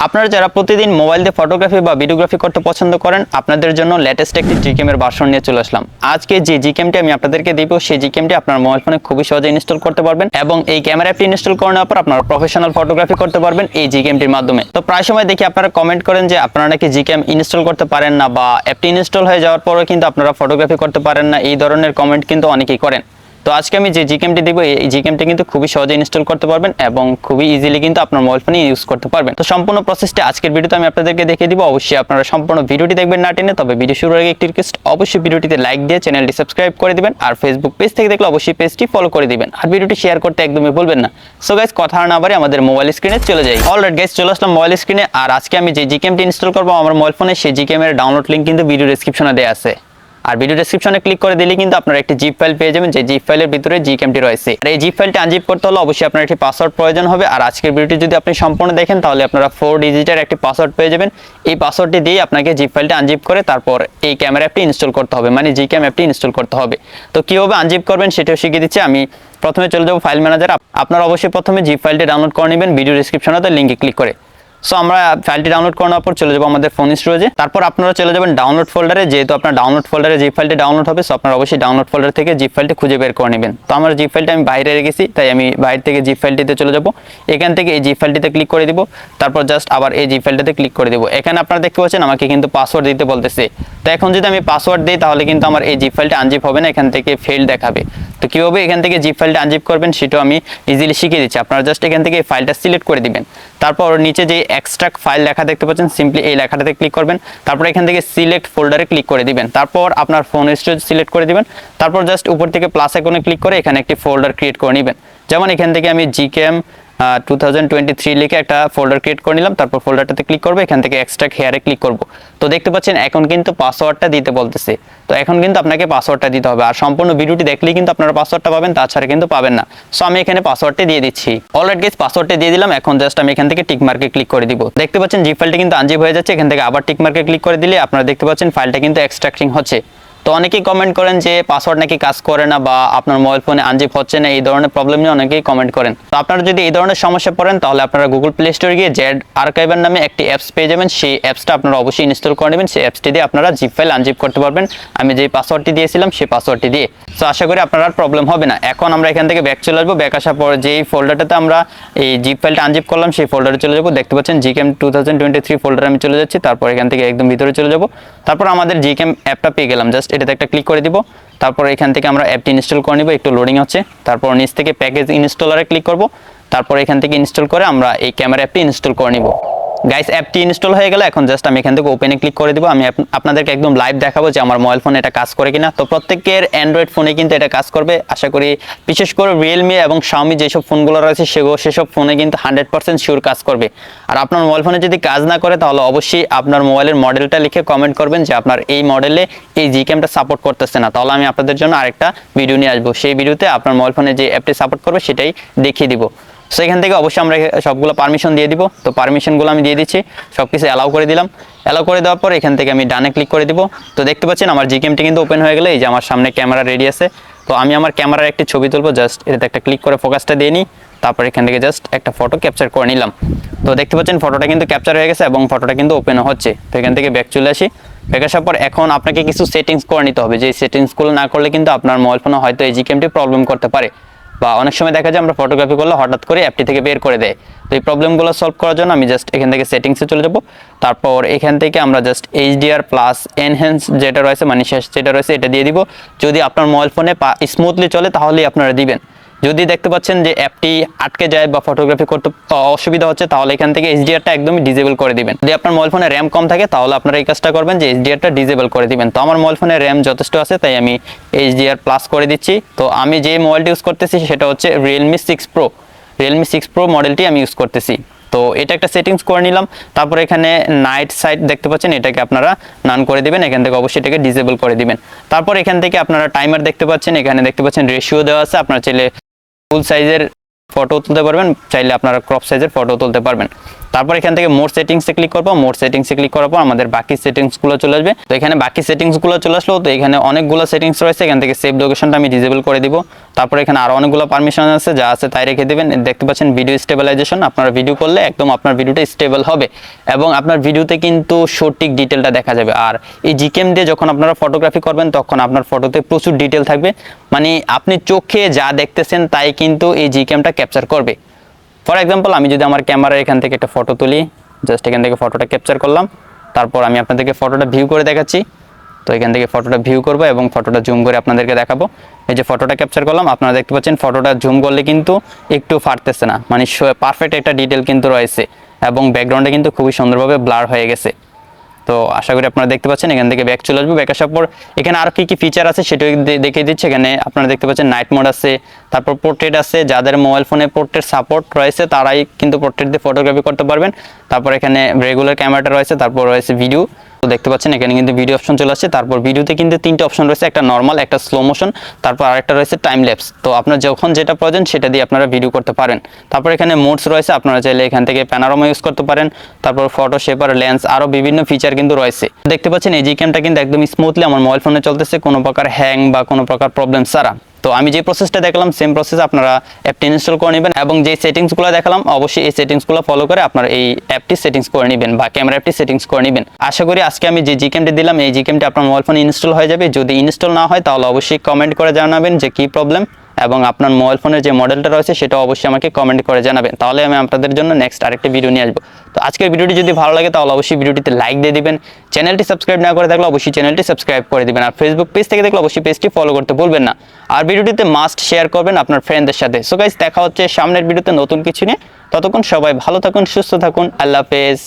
আপনারা যারা প্রতিদিন মোবাইল দিয়ে ফটোগ্রাফি বা ভিডিওগ্রাফি করতে পছন্দ করেন, আপনাদের জন্য লেটেস্ট একটি Gcam এর ভার্সন নিয়ে চলে আসলাম। আজকে যে Gcamটি আমি আপনাদেরকে দিব, সেই Gcamটি আপনার মোবাইল ফোনে খুবই সহজে ইনস্টল করতে পারবেন এবং এই ক্যামেরা অ্যাপটি ইনস্টল করার পর আপনারা প্রফেশনাল ফটোগ্রাফি করতে পারবেন এই Gcamটির মাধ্যমে। তো প্রায় সময় দেখি আপনারা কমেন্ট করেন যে আপনারা নাকি Gcam ইনস্টল করতে পারেন না, বা অ্যাপটি ইনস্টল হয়ে যাওয়ার পরেও কিন্তু আপনারা ফটোগ্রাফি করতে পারেন না, এই ধরনের কমেন্ট কিন্তু অনেকেই করেন। তো আজকে আমি যে Gcamটি দিব, এই Gcamটি কিন্তু খুবই সহজে ইনস্টল করতে পারবেন এবং খুবই ইজিলি কিন্তু আপনার মোবাইল ফোনে ইউজ করতে পারবেন। তো সম্পূর্ণ প্রসেসটি আজকের ভিডিওতে আমি আপনাদেরকে দেখিয়ে দিব। অবশ্যই আপনারা সম্পূর্ণ ভিডিওটি দেখবেন না টেনে। তবে ভিডিও শুরুর আগে একটি রিকোয়েস্ট, অবশ্যই ভিডিওটিতে লাইক দিয়ে চ্যানেলটি সাবস্ক্রাইব করে দিবেন, আর ফেসবুক পেজ থেকে দেখলে অবশ্যই পেজটি ফলো করে দিবেন, আর ভিডিওটি শেয়ার করতে একদমই ভুলবেন না। সো গাইস, কথা না বাড়িয়ে আমাদের মোবাইল স্ক্রিনে চলে যাই। অলরাইট গাইস, চলে আসলাম মোবাইল স্ক্রিনে। আর আজকে আমি যে Gcamটি ইনস্টল করব আমার মোবাইল ফোনে, সেই Gcam এর ডাউনলোড লিংক কিন্তু ভিডিও ডেসক্রিপশনে দেওয়া আছে। আর ভিডিও ডেসক্রিপশনে ক্লিক করে দিলে কিন্তু আপনারা একটি জিপ ফাইল পেয়ে যাবেন, যে জিপ ফাইলের ভিতরে Gcamটি রয়েছে। আর এই জিপ ফাইলটি আনজিপ করতে হলে অবশ্যই আপনার একটি পাসওয়ার্ড প্রয়োজন হবে। আর আজকের ভিডিওটি যদি আপনি সম্পূর্ণ দেখেন, তাহলে আপনারা 4 ডিজিটের একটি পাসওয়ার্ড পেয়ে যাবেন। এই পাসওয়ার্ডটি দিয়ে আপনাকে জিপ ফাইলটি আনজিপ করে তারপর এই ক্যামেরা অ্যাপটি ইনস্টল করতে হবে, মানে Gcam অ্যাপটি ইনস্টল করতে হবে। তো কিভাবে আনজিপ করবেন সেটাও শিখিয়ে দিচ্ছি। আমি প্রথমে চলে যাব ফাইল ম্যানেজার। আপনারা অবশ্যই প্রথমে জিপ ফাইলটি ডাউনলোড করে নেবেন ভিডিও ডেসক্রিপশনে লিংকে ক্লিক করে। সো আমরা ফাইলটি ডাউনলোড করার পর চলে যাব আমাদের ফোন স্টোরেজে। তারপর আপনারা চলে যাবেন ডাউনলোড ফোল্ডারে। যেহেতু আপনার ডাউনলোড ফোল্ডারে জিপ ফাইলটি ডাউনলোড হবে, সো আপনারা অবশ্যই ডাউনলোড ফোল্ডার থেকে জিপ ফাইলটি খুঁজে বের করে নেবেন। তো আমার জিপ ফাইলটা আমি বাইরে রেখেছি, তাই আমি বাইরে থেকে জিপ ফাইলটিতে চলে যাব। এখান থেকে এই জিপ ফাইলটিতে ক্লিক করে দিব, তারপর জাস্ট আবার এই জিপ ফাইলটিতে ক্লিক করে দিব। এখানে আপনারা দেখতে পাচ্ছেন আমাকে কিন্তু পাসওয়ার্ড দিতে বলতেছে। তো এখন যদি আমি পাসওয়ার্ড দিই, তাহলে কিন্তু আমার এই জিপ ফাইলটা আনজিপ হবে না, এখান থেকে ফেল দেখাবে। তো কীভাবে এখান থেকে জিপ ফাইলটা আনজিপ করবেন সেটাও আমি ইজিলি শিখিয়ে দিচ্ছি। আপনারা জাস্ট এখান থেকে এই ফাইলটা সিলেক্ট করে দিবেন। তারপর নিচে যে এক্সট্রাক্ট ফাইল লেখা দেখতে পাচ্ছেন, সিম্পলি এই লেখাটাতে ক্লিক করবেন। তারপর এখান থেকে সিলেক্ট ফোল্ডারে ক্লিক করে দিবেন। তারপর আপনার ফোন স্টোরেজ সিলেক্ট করে দিবেন। তারপর জাস্ট উপর থেকে প্লাস আইকনে ক্লিক করে এখানে একটি ফোল্ডার ক্রিয়েট করে নেবেন। যেমন এখান থেকে আমি Gcam 2023 লিখে একটা ফোল্ডার ক্রিয়েট করে নিলাম। তারপর ফোল্ডারটাতে ক্লিক করবো, এখান থেকে এক্সট্রাক্ট হেয়ারে ক্লিক করব। তো দেখতে পাচ্ছেন এখন কিন্তু পাসওয়ার্ডটা দিতে বলতেছে। তো এখন কিন্তু আপনাকে পাসওয়ার্ডটা দিতে হবে, আর সম্পূর্ণ ভিডিওটি দেখলেই কিন্তু আপনারা পাসওয়ার্ডটা পাবেন, তাছাড়া কিন্তু পাবেন না। সো আমি এখানে পাসওয়ার্ডটা দিয়ে দিচ্ছি। অলরাইট গাইস, পাসওয়ার্ডটা দিয়ে দিলাম। এখন জাস্ট আমি এখান থেকে টিক মার্কে ক্লিক করে দিব। দেখতে পাচ্ছেন জিপ ফাইলটা কিন্তু আনজিপ হয়ে যাচ্ছে। এখান থেকে আবার টিক মার্কে ক্লিক করে দিলে আপনারা দেখতে পাচ্ছেন ফাইলটা কিন্তু এক্সট্রাক্টিং হচ্ছে। তো অনেকেই কমেন্ট করেন যে পাসওয়ার্ড নাকি কাজ করে না, বা আপনার মোবাইল ফোনে আনজিপ হচ্ছে না, এই ধরনের প্রবলেম নিয়ে অনেকেই কমেন্ট করেন। তো আপনারা যদি এই ধরনের সমস্যা পড়েন, তাহলে আপনারা গুগল প্লে স্টোরে গিয়ে জেড আর্কাইভার নামে একটি অ্যাপস পেয়ে যাবেন। সেই অ্যাপসটা আপনারা অবশ্যই ইনস্টল করে নেবেন। সেই অ্যাপসটি দিয়ে আপনারা জিপ ফাইল আনজিপ করতে পারবেন, আমি যে পাসওয়ার্ডটি দিয়েছিলাম সেই পাসওয়ার্ডটি দিয়ে। তো আশা করি আপনার আর প্রবলেম হবে না। এখন আমরা এখান থেকে ব্যাক চলে আসবো। ব্যাক আসার পর যেই ফোল্ডারটাতে আমরা এই জিপ ফাইলটা আনজিপ করলাম, সেই ফোল্ডারে চলে যাবো। দেখতে পাচ্ছেন Gcam 2023 ফোল্ডারে আমি চলে যাচ্ছি। তারপর এখান থেকে একদম ভিতরে চলে যাব। তারপর আমাদের Gcam অ্যাপটা পেয়ে গেলাম। জাস্ট এটাতে একটা ক্লিক করে দিব। তারপর এখান থেকে আমরা অ্যাপটি ইনস্টল করে নিব। একটু লোডিং হচ্ছে। তারপর নিচ থেকে প্যাকেজ ইনস্টলারে ক্লিক করব। তারপর এখান থেকে ইনস্টল করে আমরা এই ক্যামেরা অ্যাপটি ইনস্টল করে নিব। গাইস, অ্যাপটি ইনস্টল হয়ে গেল। এখন জাস্ট আমি এখান থেকে ওপেনে ক্লিক করে দিব। আমি আপনাদেরকে একদম লাইভ দেখাবো যে আমার মোবাইল ফোনে এটা কাজ করে কিনা। তো প্রত্যেকের অ্যান্ড্রয়েড ফোনে কিন্তু এটা কাজ করবে আশা করি। বিশেষ করে রিয়েলমি এবং শাওমি যেসব ফোনগুলো রয়েছে সেসব ফোনে কিন্তু 100% শিওর কাজ করবে। আর আপনার মোবাইল ফোনে যদি কাজ না করে, তাহলে অবশ্যই আপনার মোবাইলের মডেলটা লিখে কমেন্ট করবেন যে আপনার এই মডেলে এই Gcamটা সাপোর্ট করতেছে না। তাহলে আমি আপনাদের জন্য আরেকটা ভিডিও নিয়ে আসবো। সেই ভিডিওতে আপনার মোবাইল ফোনে যে অ্যাপটি সাপোর্ট করবে সেটাই দেখিয়ে দিব। সো এখান থেকে অবশ্যই আমরা সবগুলো পারমিশন দিয়ে দিব। তো পারমিশনগুলো আমি দিয়ে দিচ্ছি, সব কিছু অ্যালাউ করে দিলাম। অ্যালাউ করে দেওয়ার পর এখান থেকে আমি ডানে ক্লিক করে দিব। তো দেখতে পাচ্ছেন আমার Gcamটি কিন্তু ওপেন হয়ে গেলে এই যে আমার সামনে ক্যামেরা রেডি আছে। তো আমি আমার ক্যামেরার একটি ছবি তুলবো। জাস্ট এটাতে একটা ক্লিক করে ফোকাসটা দিয়ে নিই। তারপর এখান থেকে জাস্ট একটা ফটো ক্যাপচার করে নিলাম। তো দেখতে পাচ্ছেন ফটোটা কিন্তু ক্যাপচার হয়ে গেছে এবং ফটোটা কিন্তু ওপেনও হচ্ছে। তো এখান থেকে ব্যাক চলে আসি। ব্যাক আসার পর এখন আপনাকে কিছু সেটিংস করে নিতে হবে, যে সেটিংসগুলো না করলে কিন্তু আপনার মোবাইল ফোনে হয়তো এই Gcamটি প্রবলেম করতে পারে, বা অনেক সময় দেখা যায় আমরা ফটোগ্রাফি করলে হঠাৎ করে অ্যাপটি থেকে বের করে দেয়। তো এই প্রবলেমগুলো সলভ করার জন্য আমি জাস্ট এখান থেকে সেটিংসে চলে যাব। তারপর এখান থেকে আমরা জাস্ট HDR প্লাস এনহ্যান্স যেটা রয়েছে, মানে শেষ যেটা রয়েছে, এটা দিয়ে দিব। যদি আপনার মোবাইল ফোনে স্মুথলি চলে তাহলেই আপনারা দিবেন। যদি দেখতে পাচ্ছেন যে অ্যাপটি আটকে যায় বা ফটোগ্রাফি করতে অসুবিধা হচ্ছে, তাহলে এখান থেকে HDRটা একদমই ডিসেবল করে দিবেন। যদি আপনার মোবাইল ফোনে র্যাম কম থাকে, তাহলে আপনারা এই কাজটা করবেন যে HDRটা ডিসেবল করে দিবেন। তো আমার মোবাইল ফোনে র্যাম যথেষ্ট আছে, তাই আমি HDR প্লাস করে দিচ্ছি। তো আমি যে মোবাইলটি ইউজ করতেছি সেটা হচ্ছে রিয়েলমি 6 প্রো মডেলটি আমি ইউজ করতেছি। তো এটা একটা সেটিংস করে নিলাম। তারপর এখানে নাইট সাইট দেখতে পাচ্ছেন, এটাকে আপনারা নান করে দিবেন। এখান থেকে অবশ্যই এটাকে ডিসেবল করে দিবেন। তারপর এখান থেকে আপনারা টাইমার দেখতে পাচ্ছেন, এখানে দেখতে পাচ্ছেন রেশিও দেওয়া আছে। আপনারা চাইলে ফুল সাইজের ফটো তুলতে পারবেন, চাইলে আপনারা ক্রপ সাইজের ফটো তুলতে পারবেন। তারপর এখান থেকে মোর সেটিংসে ক্লিক করব। মোর সেটিংসে ক্লিক করার পর আমাদের বাকি সেটিংসগুলো চলে আসবে। তো এখানে বাকি সেটিংসগুলো চলে আসলো। তো এখানে অনেকগুলো সেটিংস রয়েছে। এখান থেকে সেভ লোকেশনটা আমি ডিসেবল করে দিব। তারপর এখানে আরো অনেকগুলো পারমিশন আছে, যা আছে তাই রেখে দিবেন। দেখতে পাচ্ছেন ভিডিও স্টেবিলাইজেশন, আপনারা ভিডিও করলে একদম আপনার ভিডিওটা স্টেবল হবে এবং আপনার ভিডিওতে কিন্তু সঠিক ডিটেলটা দেখা যাবে। আর এই জিকেম দিয়ে যখন আপনারা ফটোগ্রাফি করবেন তখন আপনার ফটোতে প্রচুর ডিটেল থাকবে, মানে আপনি চোখে যা দেখতেছেন তাই কিন্তু এই জিকেমটা ক্যাপচার করবে। ফর এক্সাম্পল, আমি যদি আমার ক্যামেরার এখান থেকে একটা ফটো তুলি, জাস্ট এখান থেকে ফটোটা ক্যাপচার করলাম, তারপর আমি আপনাদেরকে ফটোটা ভিউ করে দেখাচ্ছি। তো এখান থেকে ফটোটা ভিউ করবো এবং ফটোটা জুম করে আপনাদেরকে দেখাবো। এই যে ফটোটা ক্যাপচার করলাম, আপনারা দেখতে পাচ্ছেন ফটোটা জুম করলে কিন্তু একটু ফাটতেছে না, মানে পারফেক্ট একটা ডিটেল কিন্তু রয়েছে এবং ব্যাকগ্রাউন্ডে কিন্তু খুবই সুন্দরভাবে ব্লার হয়ে গেছে। তো আশা করি আপনারা দেখতে পাচ্ছেন। এখান থেকে ব্যাক চলে আসবো, ব্যাক আসার পর এখানে আর কি কি ফিচার আছে সেটা দেখিয়ে দিচ্ছে। এখানে আপনারা দেখতে পাচ্ছেন নাইট মোড আছে, তারপর পোর্ট্রেট আছে, যাদের মোবাইল ফোনে পোর্ট্রেট সাপোর্ট রয়েছে তারাই কিন্তু পোর্ট্রেট দিয়ে ফটোগ্রাফি করতে পারবেন। তারপর এখানে রেগুলার ক্যামেরাটা রয়েছে, তারপর রয়েছে ভিডিও। তো দেখতে পাচ্ছেন এখানে কিন্তু ভিডিও অপশন চলে আসছে। তারপর ভিডিওতে কিন্তু তিনটা অপশন রয়েছে, একটা নর্মাল, একটা স্লো মোশন, তারপর আরেকটা রয়েছে টাইম ল্যাপস। তো আপনার যখন যেটা প্রয়োজন সেটা দিয়ে আপনারা ভিডিও করতে পারেন। তারপর এখানে মোডস রয়েছে, আপনারা চাইলে এখান থেকে প্যানোরামা ইউজ করতে পারেন, তারপর ফটো শেপার, লেন্স, আরো বিভিন্ন ফিচার কিন্তু রয়েছে। দেখতে পাচ্ছেন এই জিক্যামটা কিন্তু একদম স্মুথলি আমার মোবাইল ফোনে চলতেছে, কোনো প্রকার হ্যাং বা কোনো প্রকার প্রবলেম ছাড়া। তো আমি যে প্রসেসটা দেখালাম সেম প্রসেস আপনারা অ্যাপটি ইনস্টল করে নেবেন এবং যে সেটিংসগুলো দেখালাম অবশ্যই এই সেটিংসগুলো ফলো করে আপনারা এই অ্যাপটি সেটিংস করে নেবেন বা ক্যামেরা অ্যাপটি সেটিংস করে নেবেন। আশা করি আজকে আমি যে জিক্যামটি দিলাম এই জিক্যামটি আপনার মোবাইল ফোনে ইনস্টল হয়ে যাবে। যদি ইনস্টল না হয় তাহলে অবশ্যই কমেন্ট করে জানাবেন যে কী প্রবলেম, এবং আপনার মোবাইল ফোনের যে মডেলটা রয়েছে সেটা অবশ্যই আমাকে কমেন্ট করে জানাবেন, তাহলে আমি আপনাদের জন্য নেক্সট আরেকটা ভিডিও নিয়ে আসবো। তো আজকের ভিডিওটি যদি ভালো লাগে তাহলে অবশ্যই ভিডিওটিতে লাইক দিয়ে দিবেন। চ্যানেলটি সাবস্ক্রাইব না করে থাকলে অবশ্যই চ্যানেলটি সাবস্ক্রাইব করে দিবেন। আর ফেসবুক পেজ থেকে দেখলে অবশ্যই পেজটি ফলো করতে ভুলবেন না। আর ভিডিওটিতে মাস্ট শেয়ার করবেন আপনার ফ্রেন্ডদের সাথে। সো গাইস, দেখা হচ্ছে সামনের ভিডিওতে নতুন কিছু নিয়ে। ততক্ষণ সবাই ভালো থাকুন, সুস্থ থাকুন। আল্লাহ হাফেজ।